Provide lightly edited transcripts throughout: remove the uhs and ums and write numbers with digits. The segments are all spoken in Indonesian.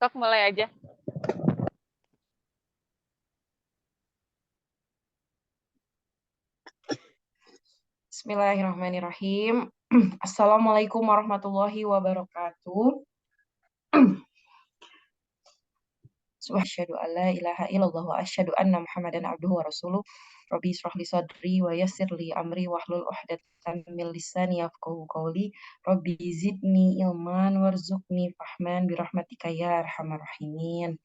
Sok mulai aja. Bismillahirrahmanirrahim. Assalamualaikum warahmatullahi wabarakatuh. Asyhadu an la ilaha illallah wa asyhadu anna Muhammadan abduhu wa rasuluh. Rabbi israh li sadri wa yassir li amri wahlul 'uqdatam min lisani yafqahu qawli. Rabbi zidni ilman warzuqni fahman birahmatika ya arhamar rahimin.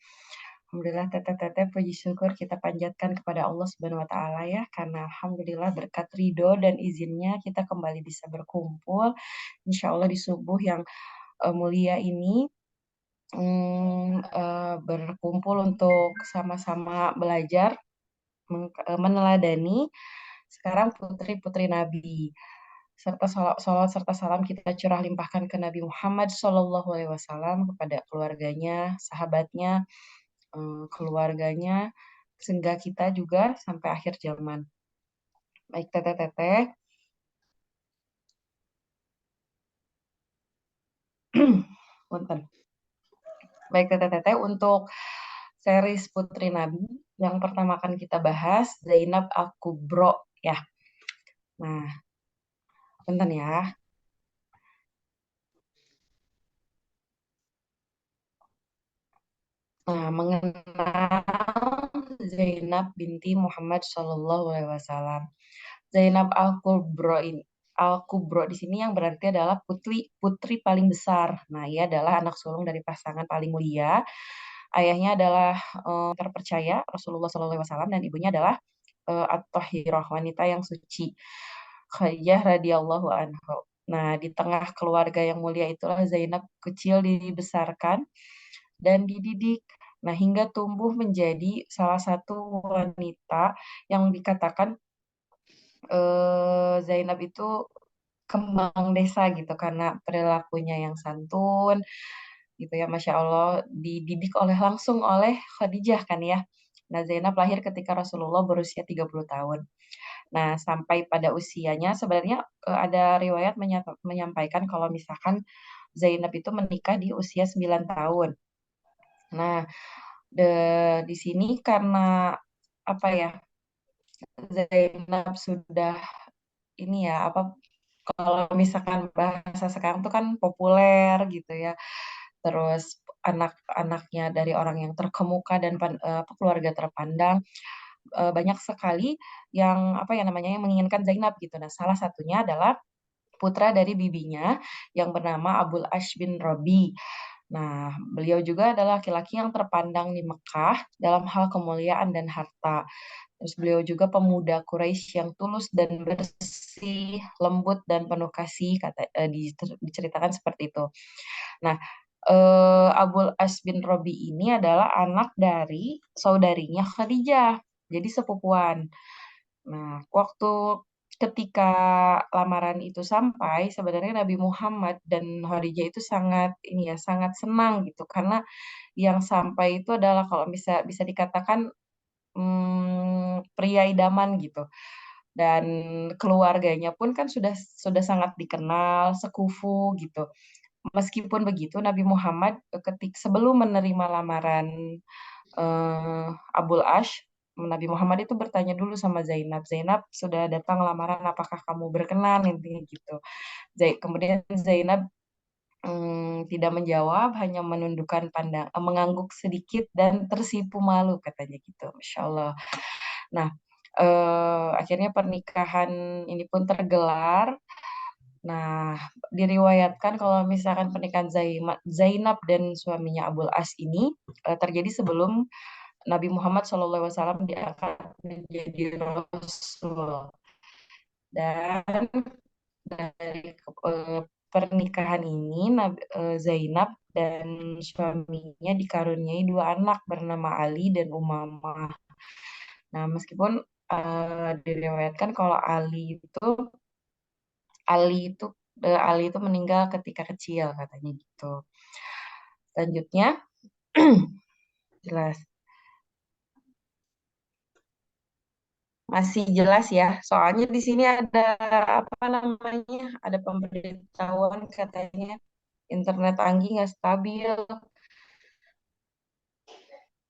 Alhamdulillah, teteh-teteh, puji syukur kita panjatkan kepada Allah Subhanahu wa taala ya, karena alhamdulillah berkat ridho dan izinnya kita kembali bisa berkumpul insyaallah di subuh yang mulia ini, berkumpul untuk sama-sama belajar meneladani sekarang putri-putri Nabi, serta sholawat serta salam kita curah limpahkan ke Nabi Muhammad Shallallahu Alaihi Wasallam, kepada keluarganya, sahabatnya, keluarganya, sehingga kita juga sampai akhir zaman. Baik teteh-teteh, punten. Baik teteh-teteh, untuk series Putri Nabi yang pertama akan kita bahas Zainab Al-Kubro ya. Nah, punten ya. Nah, mengenal Zainab binti Muhammad Shallallahu Alaihi Wasallam. Zainab Al-Kubro di sini yang berarti adalah putri paling besar. Nah, ia adalah anak sulung dari pasangan paling mulia. Ayahnya adalah terpercaya Rasulullah Shallallahu Alaihi Wasallam, dan ibunya adalah At-Tahirah, wanita yang suci, Khadijah radhiyallahu anha. Nah, di tengah keluarga yang mulia itulah Zainab kecil dibesarkan dan dididik. Nah, hingga tumbuh menjadi salah satu wanita yang dikatakan Zainab itu kembang desa gitu, karena perilakunya yang santun gitu ya, Masya Allah, dididik langsung oleh Khadijah kan ya. Nah, Zainab lahir ketika Rasulullah berusia 30 tahun. Nah, sampai pada usianya sebenarnya ada riwayat menyampaikan kalau misalkan Zainab itu menikah di usia 9 tahun. Nah, di sini karena apa ya, Zainab sudah ini ya, apa, kalau misalkan bahasa sekarang tuh kan populer gitu ya. Terus anak-anaknya dari orang yang terkemuka dan keluarga terpandang, banyak sekali yang apa ya namanya, yang menginginkan Zainab gitu. Nah, salah satunya adalah putra dari bibinya yang bernama Abul Ash bin Robi. Nah, beliau juga adalah laki-laki yang terpandang di Mekah dalam hal kemuliaan dan harta. Terus beliau juga pemuda Quraisy yang tulus dan bersih, lembut dan penuh kasih, diceritakan seperti itu. Nah, Abul As bin Robi ini adalah anak dari saudarinya Khadijah, jadi sepupuan. Nah, waktu ketika lamaran itu sampai, sebenarnya Nabi Muhammad dan Khadijah itu sangat ini ya, sangat senang gitu, karena yang sampai itu adalah kalau bisa bisa dikatakan pria idaman gitu. Dan keluarganya pun kan sudah sangat dikenal, sekufu gitu. Meskipun begitu, Nabi Muhammad sebelum menerima lamaran Abul Ash, Nabi Muhammad itu bertanya dulu sama Zainab, Zainab, sudah datang lamaran, apakah kamu berkenan, intinya gitu. Kemudian Zainab tidak menjawab, hanya menundukkan mengangguk sedikit dan tersipu malu, katanya gitu, Masya Allah. Nah, akhirnya pernikahan ini pun tergelar. Nah, diriwayatkan kalau misalkan pernikahan Zainab dan suaminya Abul As ini terjadi sebelum Nabi Muhammad SAW diangkat menjadi Rasul. Dan dari pernikahan ini Zainab dan suaminya dikaruniai dua anak bernama Ali dan Umamah. Nah, meskipun diriwayatkan kalau Ali itu Ali itu meninggal ketika kecil, katanya gitu. Selanjutnya jelas. Masih jelas ya. Soalnya di sini ada apa namanya? Ada pemberitahuan katanya internet Anggi nggak stabil.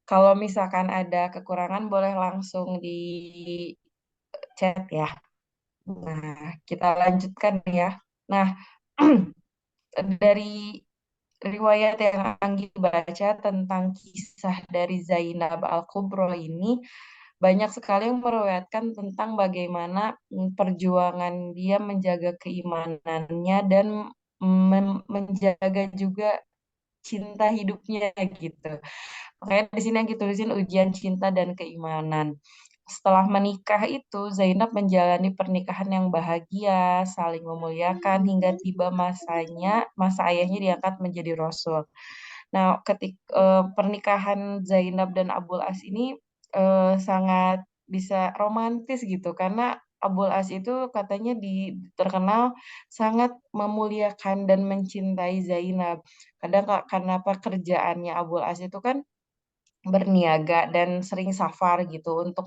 Kalau misalkan ada kekurangan boleh langsung di chat ya. Nah, kita lanjutkan ya. Nah, dari riwayat yang Anggi baca tentang kisah dari Zainab Al-Kubro ini, banyak sekali yang meriwayatkan tentang bagaimana perjuangan dia menjaga keimanannya dan menjaga juga cinta hidupnya gitu. Makanya di sini yang ditulisin ujian cinta dan keimanan. Setelah menikah itu, Zainab menjalani pernikahan yang bahagia, saling memuliakan hingga tiba masa ayahnya diangkat menjadi rasul. Nah, pernikahan Zainab dan Abul As ini sangat bisa romantis gitu karena Abul As itu katanya terkenal sangat memuliakan dan mencintai Zainab. Kadang karena pekerjaannya Abul As itu kan berniaga dan sering safar gitu untuk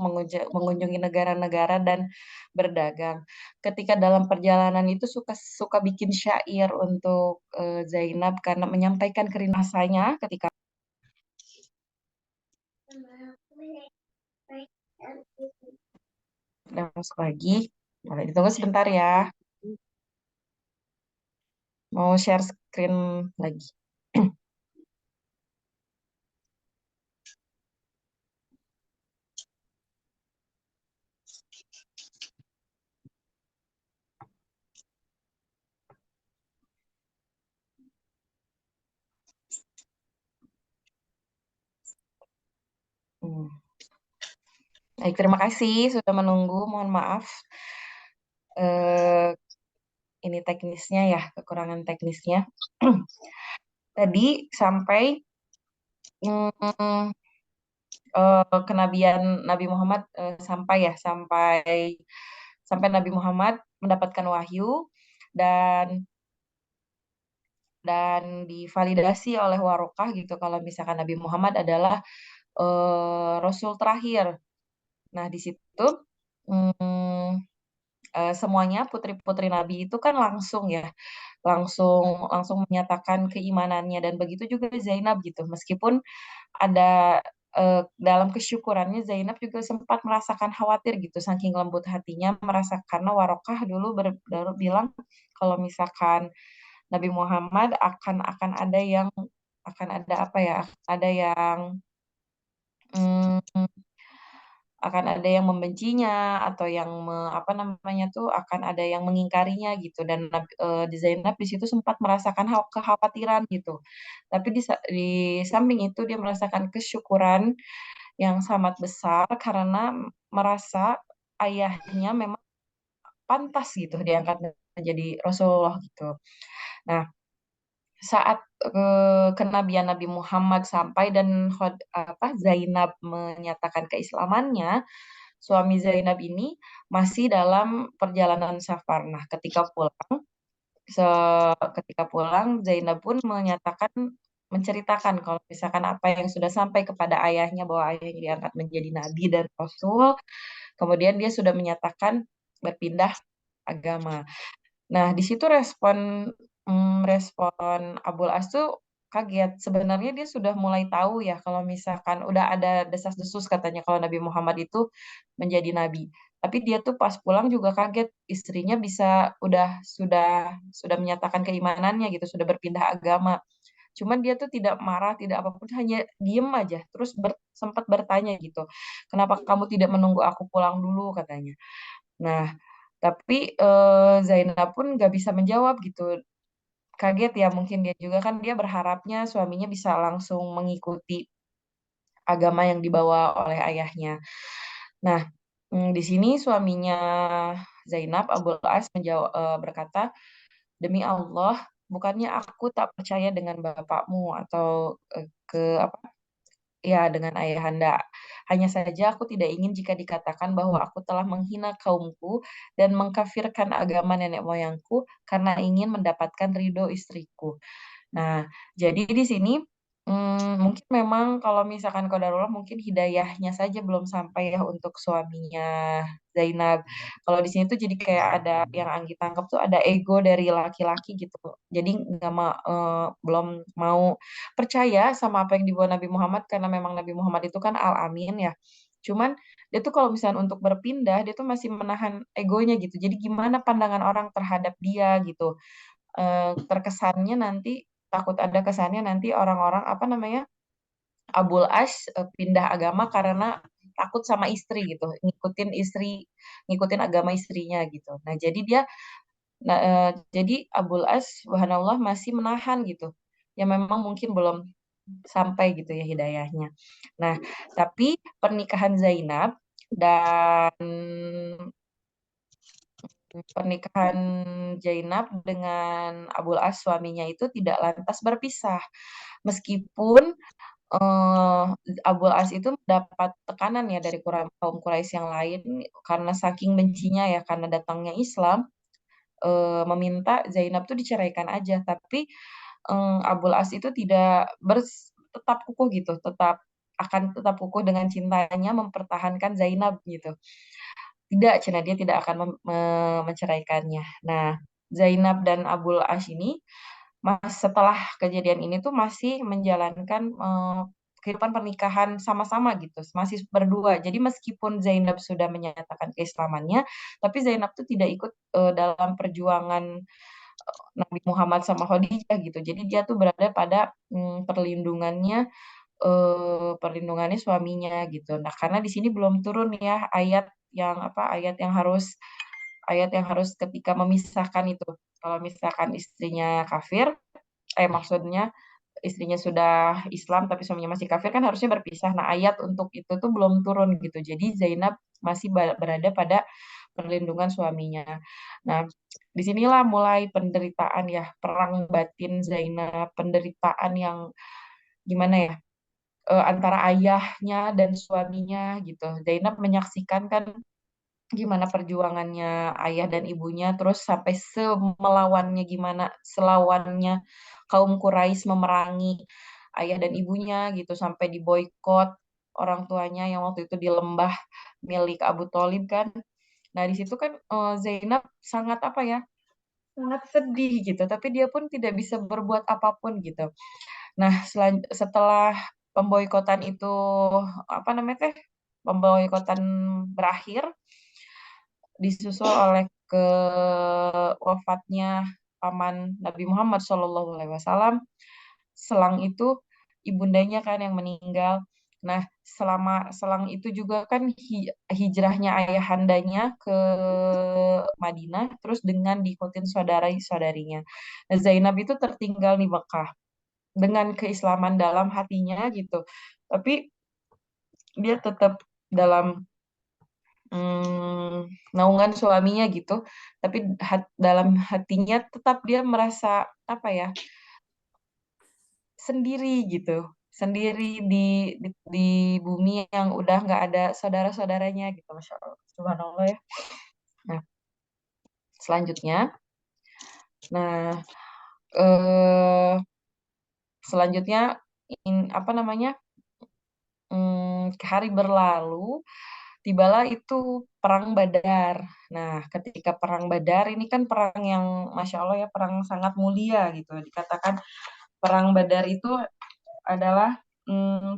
mengunjungi negara-negara dan berdagang. Ketika dalam perjalanan itu suka suka bikin syair untuk Zainab karena menyampaikan kerinduannya ketika udah masuk lagi. Boleh ditunggu sebentar ya. Mau share screen lagi. Hmm. Baik, terima kasih sudah menunggu. Mohon maaf. Eh, ini teknisnya ya, kekurangan teknisnya. Tadi sampai mm, kenabian Nabi Muhammad sampai sampai Nabi Muhammad mendapatkan wahyu dan divalidasi oleh Warokah gitu kalau misalkan Nabi Muhammad adalah Rasul terakhir. Nah, di situ mm, semuanya putri-putri Nabi itu kan langsung ya, langsung langsung menyatakan keimanannya dan begitu juga Zainab gitu. Meskipun ada dalam kesyukurannya Zainab juga sempat merasakan khawatir gitu saking lembut hatinya merasa karena Warokah dulu baru bilang kalau misalkan Nabi Muhammad akan ada yang akan ada apa ya ada yang mm, akan ada yang membencinya atau yang apa namanya tuh akan ada yang mengingkarinya gitu dan di Zainab di situ sempat merasakan kekhawatiran gitu. Tapi di samping itu dia merasakan kesyukuran yang sangat besar karena merasa ayahnya memang pantas gitu diangkat menjadi Rasulullah gitu. Nah, saat kenabian Nabi Muhammad sampai dan Zainab menyatakan keislamannya, suami Zainab ini masih dalam perjalanan safar. Nah, ketika pulang Zainab pun menceritakan kalau misalkan apa yang sudah sampai kepada ayahnya bahwa ayahnya diangkat menjadi nabi dan rasul, kemudian dia sudah menyatakan berpindah agama. Nah, di situ respon Abul As tuh kaget. Sebenarnya dia sudah mulai tahu ya kalau misalkan udah ada desas-desus katanya kalau Nabi Muhammad itu menjadi nabi. Tapi dia tuh pas pulang juga kaget istrinya bisa sudah menyatakan keimanannya gitu, sudah berpindah agama. Cuman dia tuh tidak marah, tidak apapun, hanya diem aja. Terus sempat bertanya gitu, kenapa kamu tidak menunggu aku pulang dulu katanya. Nah, tapi Zainab pun nggak bisa menjawab gitu. Kaget ya mungkin dia juga kan dia berharapnya suaminya bisa langsung mengikuti agama yang dibawa oleh ayahnya. Nah, di sini suaminya Zainab Abul As berkata, demi Allah, bukannya aku tak percaya dengan bapakmu atau ke apa ya dengan ayahanda. Hanya saja aku tidak ingin jika dikatakan bahwa aku telah menghina kaumku dan mengkafirkan agama nenek moyangku karena ingin mendapatkan ridho istriku. Nah, jadi di sini Mungkin memang kalau misalkan qadarullah mungkin hidayahnya saja belum sampai ya untuk suaminya Zainab. Kalau di sini tuh jadi kayak ada yang Anggi tangkap tuh ada ego dari laki-laki gitu. Jadi nggak mau belum mau percaya sama apa yang dibawa Nabi Muhammad karena memang Nabi Muhammad itu kan al-amin ya. Cuman dia tuh kalau misalnya untuk berpindah dia tuh masih menahan egonya gitu. Jadi gimana pandangan orang terhadap dia gitu. Terkesannya nanti takut ada kesannya nanti orang-orang apa namanya Abul As pindah agama karena takut sama istri gitu, ngikutin agama istrinya gitu. Nah, jadi Abul As subhanallah masih menahan gitu. Ya memang mungkin belum sampai gitu ya hidayahnya. Nah, tapi pernikahan Zainab dan pernikahan Zainab dengan Abul As suaminya itu tidak lantas berpisah. Meskipun eh Abul As itu mendapat tekanan ya dari kaum Quraisy yang lain karena saking bencinya ya karena datangnya Islam meminta Zainab tuh diceraikan aja tapi Abul As itu tidak tetap kukuh gitu tetap kukuh dengan cintanya mempertahankan Zainab gitu tidak Cina dia tidak akan menceraikannya. Nah Zainab dan Abul As ini setelah kejadian ini tuh masih menjalankan kehidupan pernikahan sama-sama gitu, masih berdua. Jadi meskipun Zainab sudah menyatakan keislamannya, tapi Zainab tuh tidak ikut dalam perjuangan Nabi Muhammad sama Khadijah gitu. Jadi dia tuh berada pada perlindungannya suaminya gitu. Nah, karena di sini belum turun ya ayat yang harus ketika memisahkan itu. Kalau misalkan istrinya kafir, maksudnya istrinya sudah Islam tapi suaminya masih kafir kan harusnya berpisah. Nah, ayat untuk itu tuh belum turun gitu. Jadi Zainab masih berada pada perlindungan suaminya. Nah, disinilah mulai penderitaan ya, perang batin Zainab, penderitaan yang gimana ya, antara ayahnya dan suaminya gitu. Zainab menyaksikan kan gimana perjuangannya ayah dan ibunya, terus sampai selawannya kaum Quraisy memerangi ayah dan ibunya gitu, sampai diboikot orang tuanya yang waktu itu di lembah milik Abu Thalib kan. Nah, di situ kan Zainab sangat apa ya, sangat sedih gitu, tapi dia pun tidak bisa berbuat apapun gitu. Nah, setelah pemboikotan itu apa namanya teh? Pemboikotan berakhir disusul oleh ke wafatnya paman Nabi Muhammad SAW. Selang itu ibundanya kan yang meninggal. Nah, selang itu juga kan hijrahnya ayahandanya ke Madinah, terus dengan diikutin saudari-saudarinya. Nah, Zainab itu tertinggal di Mekah dengan keislaman dalam hatinya gitu. Tapi dia tetap dalam naungan suaminya gitu. Tapi dalam hatinya tetap dia merasa apa ya, sendiri gitu. Sendiri di bumi yang udah nggak ada saudara-saudaranya gitu. Masya Allah. Subhanallah ya. Nah, selanjutnya, nah eh, selanjutnya apa namanya? Hari berlalu, tibalah itu perang Badar. Nah, ketika perang Badar ini kan perang yang Masya Allah ya, perang sangat mulia gitu. Dikatakan perang Badar itu adalah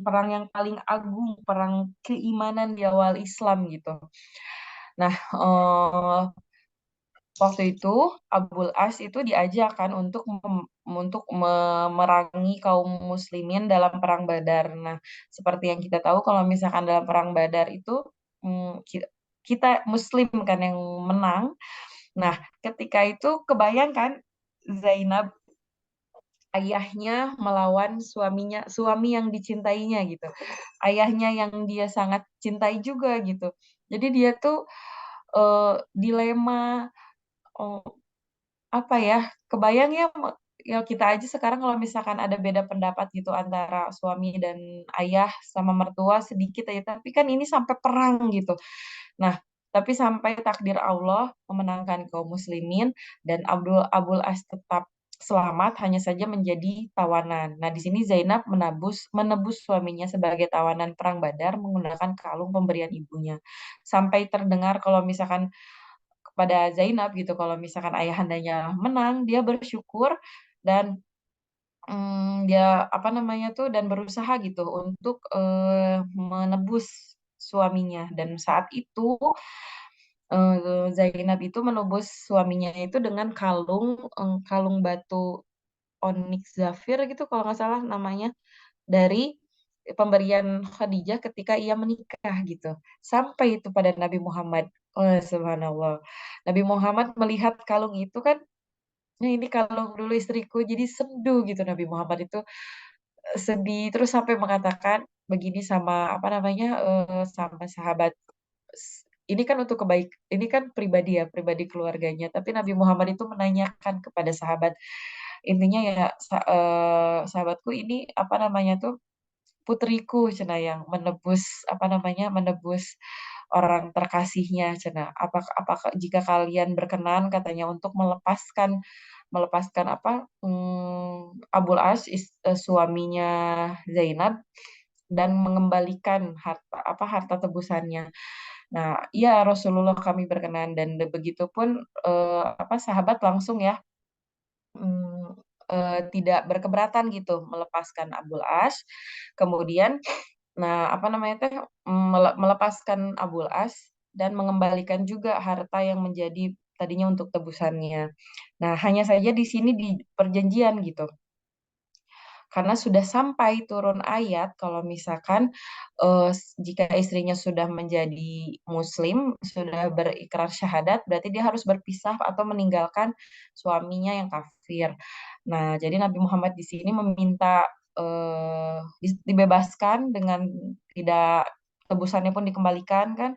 perang yang paling agung, perang keimanan di awal Islam gitu. Nah, waktu itu Abul As itu diajarkan untuk memerangi kaum muslimin dalam perang Badar. Nah, seperti yang kita tahu kalau misalkan dalam perang Badar itu kita muslim kan yang menang. Nah, ketika itu kebayangkan Zainab ayahnya melawan suami yang dicintainya gitu. Ayahnya yang dia sangat cintai juga gitu. Jadi dia tuh dilema, oh, apa ya, kebayang ya ya kita aja sekarang kalau misalkan ada beda pendapat gitu antara suami dan ayah sama mertua sedikit aja, tapi kan ini sampai perang gitu. Nah, tapi sampai takdir Allah memenangkan kaum muslimin dan Abul As tetap selamat, hanya saja menjadi tawanan. Nah, di sini Zainab menebus suaminya sebagai tawanan perang Badar menggunakan kalung pemberian ibunya. Sampai terdengar kalau misalkan kepada Zainab gitu, kalau misalkan ayahandanya menang, dia bersyukur dan dia apa namanya tuh dan berusaha gitu untuk menebus suaminya. Dan saat itu Zainab itu menebus suaminya itu dengan kalung batu onyx zafir gitu kalau nggak salah namanya, dari pemberian Khadijah ketika ia menikah gitu. Sampai itu pada Nabi Muhammad. Oh, subhanallah. Nabi Muhammad melihat kalung itu kan, "Nah, ini kalung dulu istriku." Jadi sendu gitu Nabi Muhammad itu, sedih terus sampai mengatakan begini sama apa namanya, sama sahabat, ini kan untuk ini kan pribadi ya, pribadi keluarganya, tapi Nabi Muhammad itu menanyakan kepada sahabat, intinya ya sahabatku ini apa namanya tuh, putriku cenah yang menebus apa namanya, menebus orang terkasihnya cenah. Apakah jika kalian berkenan katanya untuk melepaskan melepaskan apa, Abul As suaminya Zainab dan mengembalikan harta tebusannya. Nah, iya Rasulullah kami berkenan dan begitupun, apa, sahabat langsung ya, tidak berkeberatan gitu melepaskan Abul As. Kemudian, nah apa namanya teh, melepaskan Abul As dan mengembalikan juga harta yang menjadi tadinya untuk tebusannya. Nah, hanya saja di sini di perjanjian gitu. Karena sudah sampai turun ayat kalau misalkan jika istrinya sudah menjadi muslim, sudah berikrar syahadat, berarti dia harus berpisah atau meninggalkan suaminya yang kafir. Nah, jadi Nabi Muhammad di sini meminta dibebaskan dengan tidak, tebusannya pun dikembalikan kan.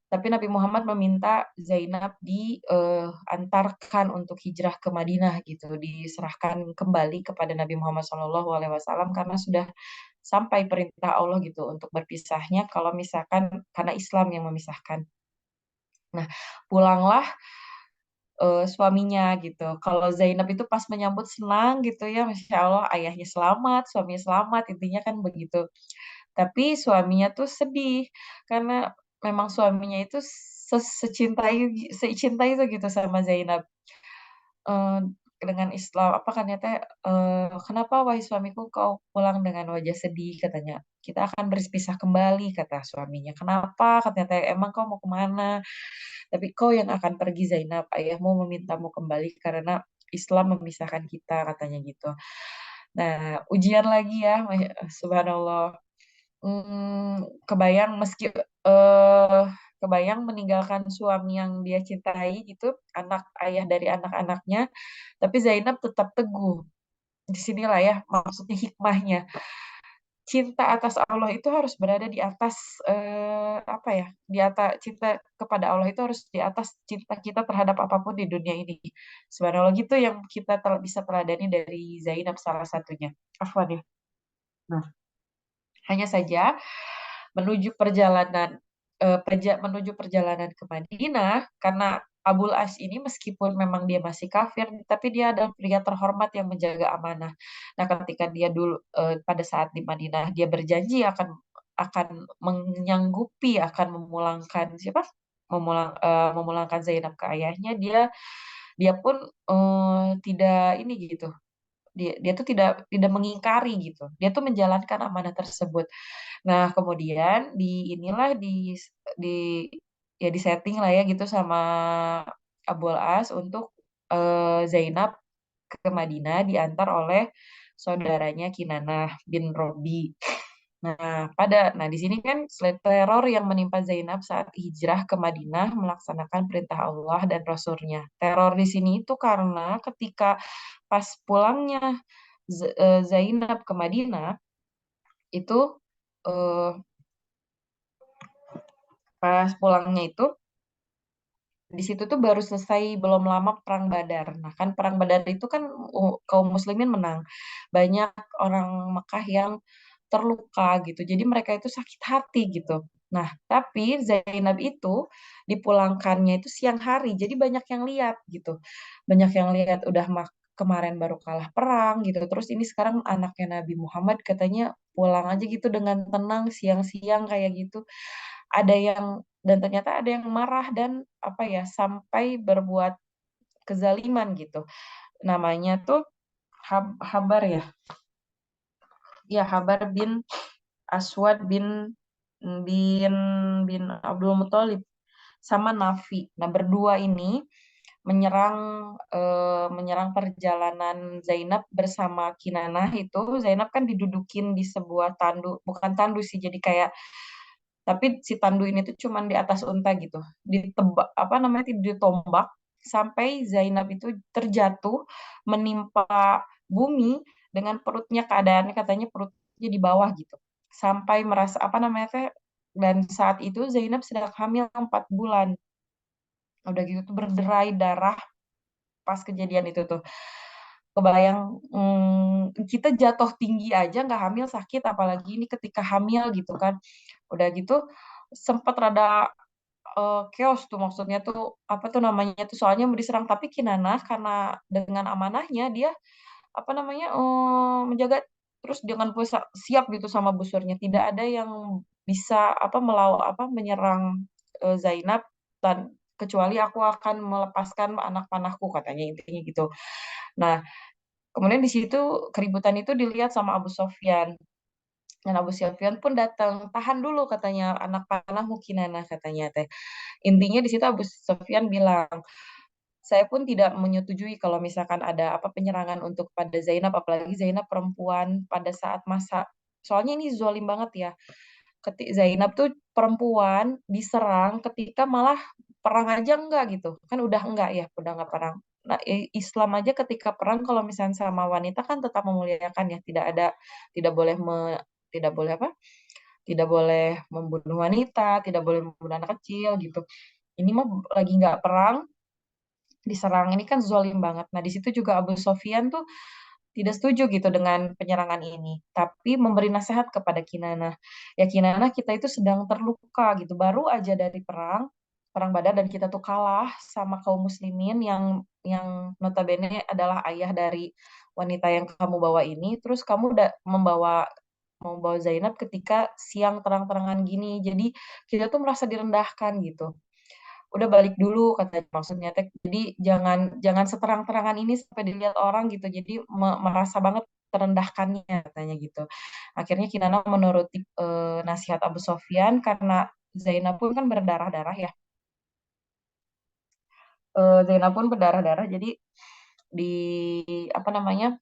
Tapi Nabi Muhammad meminta Zainab diantarkan untuk hijrah ke Madinah gitu, diserahkan kembali kepada Nabi Muhammad SAW karena sudah sampai perintah Allah gitu untuk berpisahnya kalau misalkan karena Islam yang memisahkan. Nah, pulanglah suaminya gitu. Kalau Zainab itu pas menyambut senang gitu ya, Masya Allah, ayahnya selamat, suaminya selamat, intinya kan begitu. Tapi suaminya tuh sedih karena memang suaminya itu secinta itu gitu sama Zainab. Eh, dengan Islam apa kan ya teh, kenapa wahai suamiku kau pulang dengan wajah sedih katanya. Kita akan berpisah kembali kata suaminya. Kenapa katanya teh, emang kau mau kemana? Tapi kau yang akan pergi Zainab, ayahmu memintamu kembali karena Islam memisahkan kita katanya gitu. Nah, ujian lagi ya, subhanallah. Kebayang kebayang meninggalkan suami yang dia cintai gitu, ayah dari anak-anaknya, tapi Zainab tetap teguh. Di sinilah ya maksudnya hikmahnya. Cinta atas Allah itu harus berada di atas, apa ya, di atas cinta kepada Allah itu harus di atas cinta kita terhadap apapun di dunia ini. Subhanallah gitu yang kita bisa teladani dari Zainab salah satunya. Afwan ya. Nah, hanya saja menuju perjalanan ke Madinah karena Abul As ini meskipun memang dia masih kafir, tapi dia adalah pria terhormat yang menjaga amanah. Nah, ketika dia dulu pada saat di Madinah dia berjanji akan menyanggupi akan memulangkan siapa? Memulangkan Zainab ke ayahnya, dia pun tidak ini gitu. Dia tuh tidak tidak mengingkari gitu. Dia tuh menjalankan amanah tersebut. Nah, kemudian di ya disetting lah ya gitu sama Abul As untuk Zainab ke Madinah diantar oleh saudaranya Kinanah bin Robi. Nah, di sini kan selain teror yang menimpa Zainab saat hijrah ke Madinah melaksanakan perintah Allah dan Rasulnya. Teror di sini itu karena ketika pas pulangnya Zainab ke Madinah itu, eh, pas pulangnya itu di situ tuh baru selesai belum lama perang Badar. Nah kan perang Badar itu kan kaum muslimin menang. Banyak orang Mekah yang terluka gitu. Jadi mereka itu sakit hati gitu. Nah, tapi Zainab itu dipulangkannya itu siang hari. Jadi banyak yang lihat gitu. Banyak yang lihat kemarin baru kalah perang gitu. Terus ini sekarang anaknya Nabi Muhammad katanya pulang aja gitu dengan tenang siang-siang kayak gitu. Ada yang dan ternyata ada yang marah dan apa ya, sampai berbuat kezaliman gitu. Namanya tuh Habar ya? Ya, Habar bin Aswad bin bin Abdul Muthalib sama Nafi. Nah, berdua ini menyerang menyerang perjalanan Zainab bersama Kinanah itu. Zainab kan didudukin di sebuah tandu, bukan tandu sih, jadi kayak tapi si tandu ini tuh cuman di atas unta gitu. Ditebak apa namanya ditombak sampai Zainab itu terjatuh menimpa bumi dengan perutnya keadaannya katanya perutnya di bawah gitu. Sampai merasa apa namanya teh dan saat itu Zainab sedang hamil 4 bulan. Udah gitu tuh berderai darah pas kejadian itu tuh. Kebayang kita jatuh tinggi aja nggak hamil sakit, apalagi ini ketika hamil gitu kan. Udah gitu sempat rada chaos tuh maksudnya tuh apa tuh namanya tuh soalnya mau diserang tapi Kinanah karena dengan amanahnya dia apa namanya menjaga terus dengan siap gitu sama busurnya tidak ada yang bisa apa menyerang Zainab dan kecuali aku akan melepaskan anak panahku katanya intinya gitu. Nah, kemudian di situ keributan itu dilihat sama Abu Sofyan. Dan Abu Sufyan pun datang, tahan dulu katanya anak panahmu Kinana katanya teh. Intinya di situ Abu Sufyan bilang, saya pun tidak menyetujui kalau misalkan ada apa penyerangan untuk pada Zainab, apalagi Zainab perempuan pada saat masa. Soalnya ini zalim banget ya. Zainab tuh perempuan diserang ketika malah perang aja enggak gitu. Kan udah enggak ya, udah enggak perang. Nah, Islam aja ketika perang kalau misalnya sama wanita kan tetap memuliakan ya, tidak boleh tidak boleh apa? Tidak boleh membunuh wanita, tidak boleh membunuh anak kecil gitu. Ini mah lagi nggak perang, diserang ini kan zalim banget. Nah, di situ juga Abu Sofyan tuh tidak setuju gitu dengan penyerangan ini, tapi memberi nasihat kepada Kinanah. Ya Kinanah kita itu sedang terluka gitu, baru aja dari perang Badar dan kita tuh kalah sama kaum muslimin yang notabene adalah ayah dari wanita yang kamu bawa ini, terus kamu udah membawa Zainab ketika siang terang-terangan gini. Jadi kita tuh merasa direndahkan gitu. Udah balik dulu katanya maksudnya teh. Jadi jangan jangan seterang-terangan ini sampai dilihat orang gitu. Jadi merasa banget terendahkannya katanya gitu. Akhirnya Kinana menuruti nasihat Abu Sofyan karena Zainab pun kan berdarah-darah ya. Zainab pun berdarah-darah jadi di apa namanya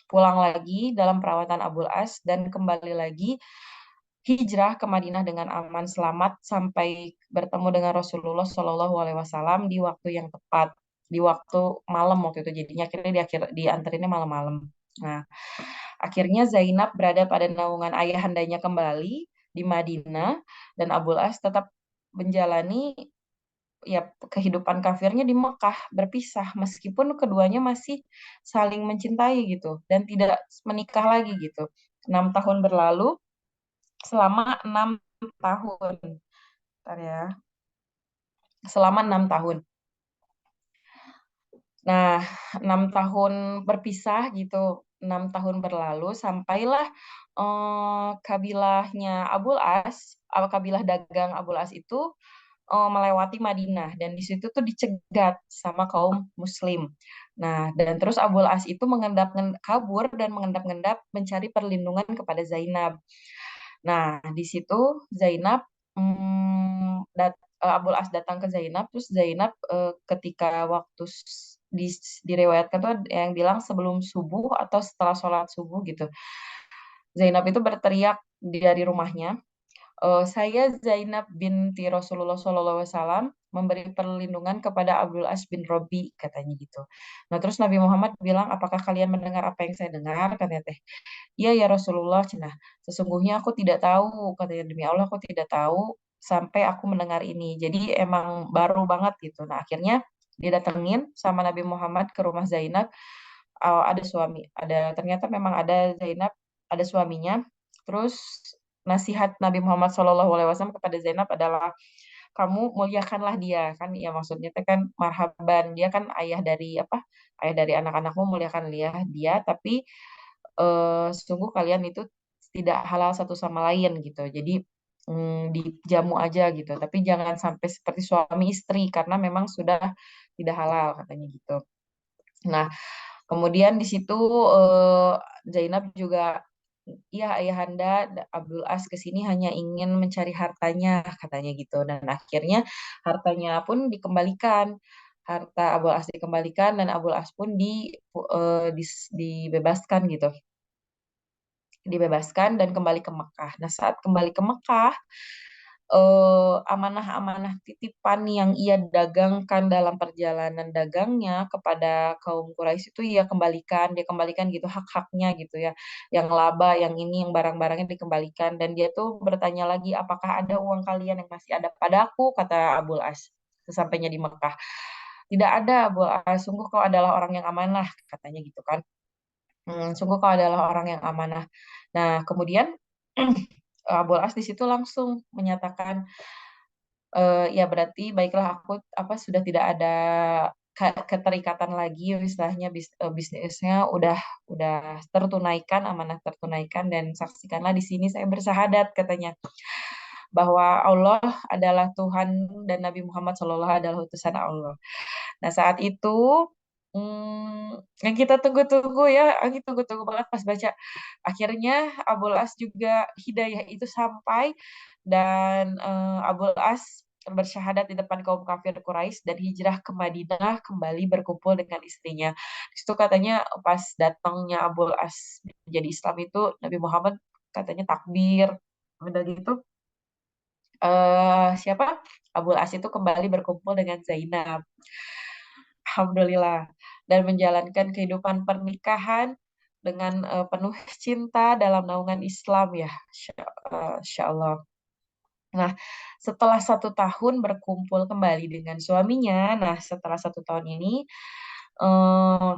pulang lagi dalam perawatan Abul As dan kembali lagi hijrah ke Madinah dengan aman selamat sampai bertemu dengan Rasulullah Shallallahu Alaihi Wasallam di waktu yang tepat di waktu malam waktu itu jadinya akhirnya diantarinnya malam-malam. Nah, akhirnya Zainab berada pada naungan ayahandanya kembali di Madinah dan Abul As tetap menjalani ya kehidupan kafirnya di Mekah berpisah meskipun keduanya masih saling mencintai gitu dan tidak menikah lagi gitu. 6 tahun berlalu selama 6 tahun. Bentar ya. Selama 6 tahun. Nah, 6 tahun berpisah gitu, 6 tahun berlalu, sampailah kabilahnya Abul As, kabilah dagang Abul As itu melewati Madinah dan di situ tuh dicegat sama kaum Muslim. Nah, dan terus Abul As itu kabur dan mengendap-endap mencari perlindungan kepada Zainab. Nah, di situ Zainab Abul As datang ke Zainab, terus Zainab ketika waktu direwayatkan tuh ada yang bilang sebelum subuh atau setelah sholat subuh gitu. Zainab itu berteriak dari rumahnya, saya Zainab binti Rasulullah SAW memberi perlindungan kepada Abdul As bin Robi katanya gitu. Nah terus Nabi Muhammad bilang, apakah kalian mendengar apa yang saya dengar? Katanya teh. Iya ya Rasulullah, cenah. Sesungguhnya aku tidak tahu, katanya demi Allah aku tidak tahu sampai aku mendengar ini. Jadi emang baru banget gitu. Nah akhirnya didatengin sama Nabi Muhammad ke rumah Zainab. Ada ternyata memang ada Zainab, ada suaminya. Terus nasihat Nabi Muhammad SAW kepada Zainab adalah kamu muliakanlah dia kan ya maksudnya teh kan marhaban dia kan ayah dari apa ayah dari anak-anakmu muliakan dia tapi sungguh kalian itu tidak halal satu sama lain gitu jadi dijamu aja gitu tapi jangan sampai seperti suami istri karena memang sudah tidak halal katanya gitu. Nah, kemudian di situ eh, Zainab juga, ya ayahanda Abdul As ke sini hanya ingin mencari hartanya katanya gitu. Dan akhirnya hartanya pun dikembalikan. Harta Abdul As dikembalikan dan Abdul As pun dibebaskan gitu. Dibebaskan dan kembali ke Mekah. Nah, saat kembali ke Mekah, amanah-amanah titipan yang ia dagangkan dalam perjalanan dagangnya kepada kaum Quraisy itu dia kembalikan gitu hak-haknya gitu ya, yang laba, yang ini, yang barang-barangnya dikembalikan dan dia tuh bertanya lagi, apakah ada uang kalian yang masih ada padaku, kata Abul As sesampainya di Mekah. Tidak ada, Abul As, sungguh kau adalah orang yang amanah, katanya gitu kan. Sungguh kau adalah orang yang amanah. Nah, kemudian Abul As di situ langsung menyatakan, ya berarti baiklah aku apa sudah tidak ada keterikatan lagi istilahnya bisnisnya udah tertunaikan amanah tertunaikan dan saksikanlah di sini saya bersahadat katanya bahwa Allah adalah Tuhan dan Nabi Muhammad Shallallahu adalah utusan Allah. Nah, saat itu yang kita tunggu-tunggu ya, aku tunggu-tunggu banget pas baca. Akhirnya Abul As juga hidayah itu sampai dan Abul As bersyahadat di depan kaum kafir Quraisy dan hijrah ke Madinah kembali berkumpul dengan istrinya. Di situ katanya pas datangnya Abul As menjadi Islam itu Nabi Muhammad katanya takbir. Udah gitu siapa? Abul As itu kembali berkumpul dengan Zainab. Alhamdulillah. Dan menjalankan kehidupan pernikahan dengan penuh cinta dalam naungan Islam ya. Insya Allah. Nah, setelah 1 tahun berkumpul kembali dengan suaminya, nah setelah 1 tahun ini, eh,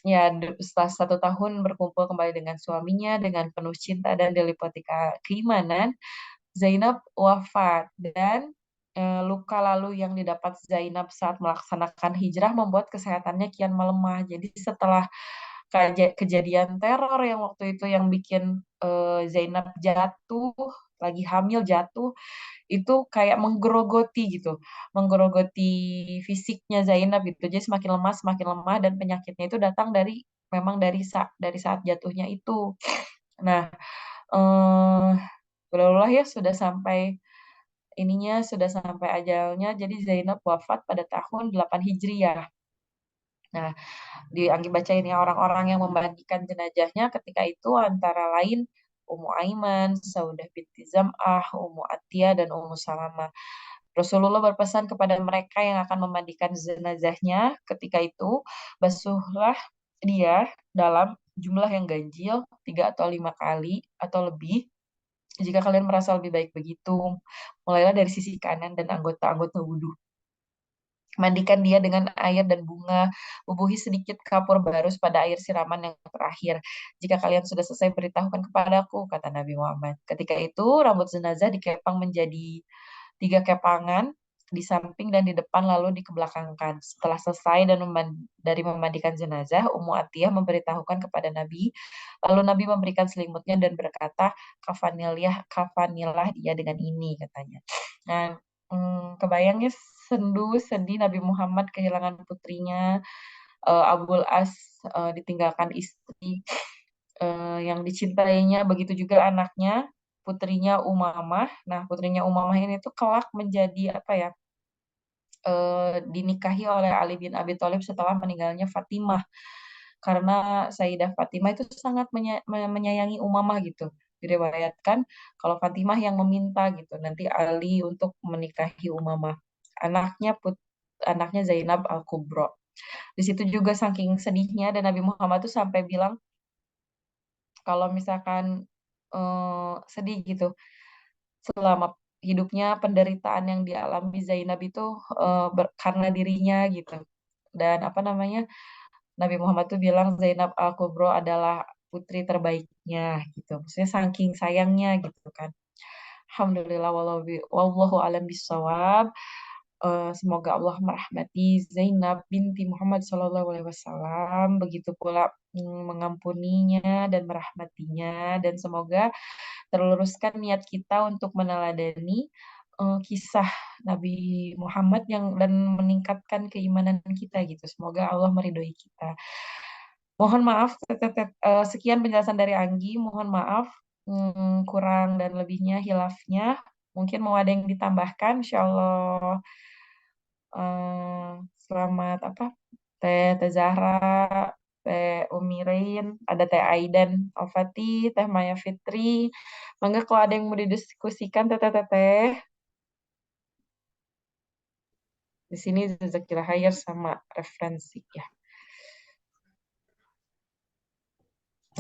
ya setelah 1 tahun berkumpul kembali dengan suaminya dengan penuh cinta dan diliputi keimanan, Zainab wafat dan luka lalu yang didapat Zainab saat melaksanakan hijrah membuat kesehatannya kian melemah. Jadi setelah kejadian teror yang waktu itu yang bikin Zainab jatuh, lagi hamil jatuh, itu kayak menggerogoti gitu, menggerogoti fisiknya Zainab gitu. Jadi semakin lemah dan penyakitnya itu datang memang dari saat jatuhnya itu. Nah, eh Berulah ya sudah sampai ajalnya. Jadi Zainab wafat pada tahun 8 Hijriah. Nah, dianggap bacain ya orang-orang yang membagikan jenazahnya ketika itu antara lain Ummu Aiman, Saudah binti Zam'ah, Ummu Atiyah, dan Ummu Salamah. Rasulullah berpesan kepada mereka yang akan memandikan jenazahnya ketika itu, basuhlah dia dalam jumlah yang ganjil 3 atau 5 kali atau lebih. Jika kalian merasa lebih baik begitu, mulailah dari sisi kanan dan anggota-anggota wudhu. Mandikan dia dengan air dan bunga, bubuhi sedikit kapur barus pada air siraman yang terakhir. Jika kalian sudah selesai, beritahukan kepadaku, kata Nabi Muhammad. Ketika itu, rambut jenazah dikepang menjadi 3 kepangan, di samping dan di depan lalu dikebelakangkan. Setelah selesai dari memandikan jenazah, Ummu Atiyah memberitahukan kepada Nabi. Lalu Nabi memberikan selimutnya dan berkata, kafanilah dia dengan ini, katanya. Nah, kebayangnya sedih Nabi Muhammad kehilangan putrinya, Abul As ditinggalkan istri yang dicintainya, begitu juga anaknya, putrinya Umamah. Nah, putrinya Umamah ini tuh kelak menjadi apa ya? Dinikahi oleh Ali bin Abi Thalib setelah meninggalnya Fatimah. Karena Sayyidah Fatimah itu sangat menyayangi Umamah gitu. Diriwayatkan kalau Fatimah yang meminta gitu nanti Ali untuk menikahi Umamah. Anaknya anaknya Zainab Al-Kubro. Di situ juga saking sedihnya dan Nabi Muhammad tuh sampai bilang kalau misalkan sedih gitu selama hidupnya penderitaan yang dialami Zainab itu karena dirinya gitu. Dan apa namanya? Nabi Muhammad tuh bilang Zainab Al-Kubro adalah putri terbaiknya gitu. Maksudnya saking sayangnya gitu kan. Alhamdulillah wallahu alam bisawab. Semoga Allah merahmati Zainab binti Muhammad Shallallahu Alaihi Wasallam, begitu pula mengampuninya dan merahmatinya, dan semoga terluruskan niat kita untuk meneladani kisah Nabi Muhammad yang dan meningkatkan keimanan kita gitu. Semoga Allah meridhoi kita. Mohon maaf, sekian penjelasan dari Anggi. Mohon maaf kurang dan lebihnya, hilafnya. Mungkin mau ada yang ditambahkan, Insya Allah. Selamat apa? Teh Zahra, Teh Umirin, ada Teh Aidan Alfati, Teh Maya Fitri. Mangga kalau ada yang mau didiskusikan, Teh. Di sini Zazakila Hayar sama referensi ya.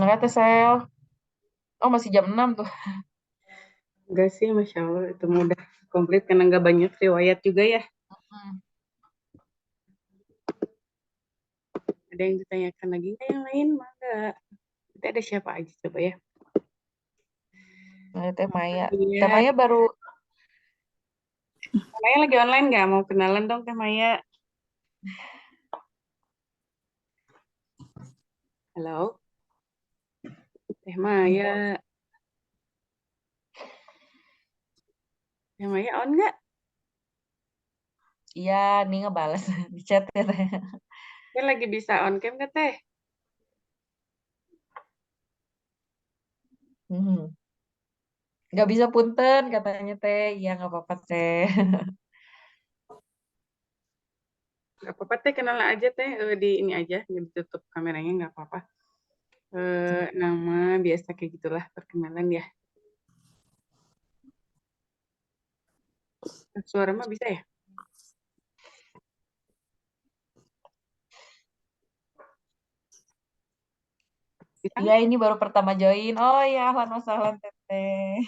Nggak Teh Sel. Oh, masih jam 6 tuh. Enggak sih, Masya Allah, itu mudah komplit karena nggak banyak riwayat juga ya. Hmm. Ada yang ditanyakan lagi nggak yang lain? Mangga. Nanti ada siapa aja coba ya. Nah, Teh Maya. Teh Iya, Maya baru. Teh Maya lagi online nggak? Mau kenalan dong Teh Maya. Halo, Teh Maya. Teh Maya on nggak? Iya, nih ngebales di chat ya Teh. Teh lagi bisa on cam nggak Teh? Hmm. Nggak bisa punten katanya Teh. Iya nggak apa-apa Teh. Nggak apa-apa Teh, kenalan aja Teh. Di ini aja, ditutup kameranya nggak apa-apa. Nama biasa kayak gitulah perkenalan ya. Suara mah bisa ya? Bisa Iya nggak? ini baru pertama join. Oh ya, ahlan wasahlan Teteh.